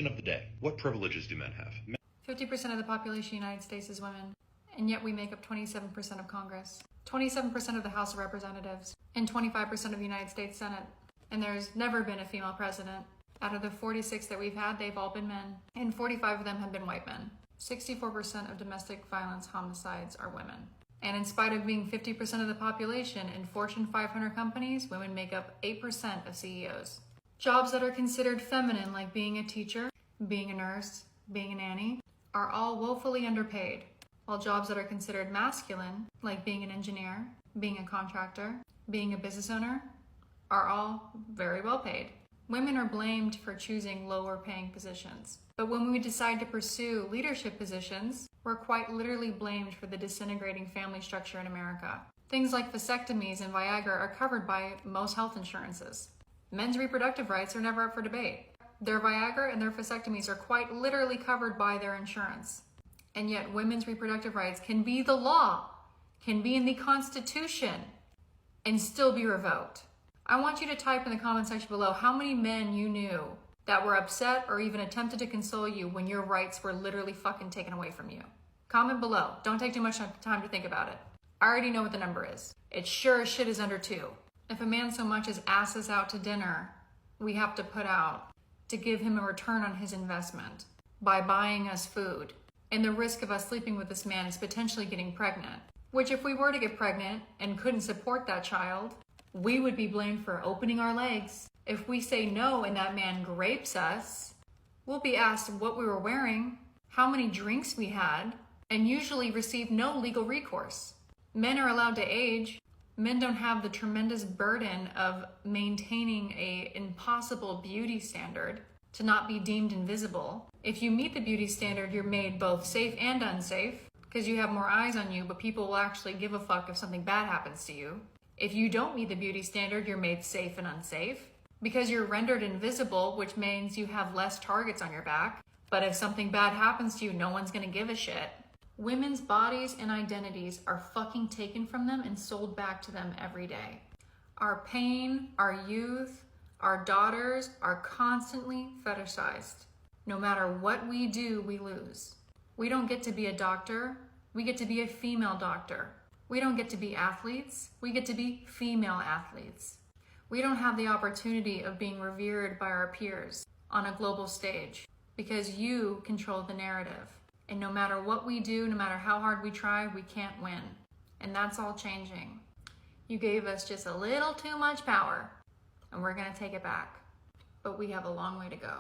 Question of the day. What privileges do men have? 50% of the population of the United States is women, and yet we make up 27% of Congress, 27% of the House of Representatives, and 25% of the United States Senate. And there's never been a female president. Out of the 46 that we've had, they've all been men, and 45 of them have been white men. 64% of domestic violence homicides are women. And in spite of being 50% of the population in Fortune 500 companies, women make up 8% of CEOs. Jobs that are considered feminine, like being a teacher, being a nurse, being a nanny, are all woefully underpaid, while jobs that are considered masculine, like being an engineer, being a contractor, being a business owner, are all very well paid. Women are blamed for choosing lower paying positions. But when we decide to pursue leadership positions, we're quite literally blamed for the disintegrating family structure in America. Things like vasectomies and Viagra are covered by most health insurances. Men's reproductive rights are never up for debate. Their Viagra and their vasectomies are quite literally covered by their insurance. And yet women's reproductive rights can be the law, can be in the Constitution, and still be revoked. I want you to type in the comment section below how many men you knew that were upset or even attempted to console you when your rights were literally fucking taken away from you. Comment below. Don't take too much time to think about it. I already know what the number is. It sure as shit is under 2. If a man so much as asks us out to dinner, we have to put out to give him a return on his investment by buying us food. And the risk of us sleeping with this man is potentially getting pregnant. Which if we were to get pregnant and couldn't support that child, we would be blamed for opening our legs. If we say no and that man grapes us, we'll be asked what we were wearing, how many drinks we had, and usually receive no legal recourse. Men are allowed to age. Men don't have the tremendous burden of maintaining an impossible beauty standard to not be deemed invisible. If you meet the beauty standard, you're made both safe and unsafe because you have more eyes on you, but people will actually give a fuck if something bad happens to you. If you don't meet the beauty standard, you're made safe and unsafe because you're rendered invisible, which means you have less targets on your back. But if something bad happens to you, no one's gonna give a shit. Women's bodies and identities are fucking taken from them and sold back to them every day. Our pain, our youth, our daughters are constantly fetishized. No matter what we do, we lose. We don't get to be a doctor. We get to be a female doctor. We don't get to be athletes. We get to be female athletes. We don't have the opportunity of being revered by our peers on a global stage because you control the narrative. And no matter what we do, no matter how hard we try, we can't win. And that's all changing. You gave us just a little too much power, and we're gonna take it back. But we have a long way to go.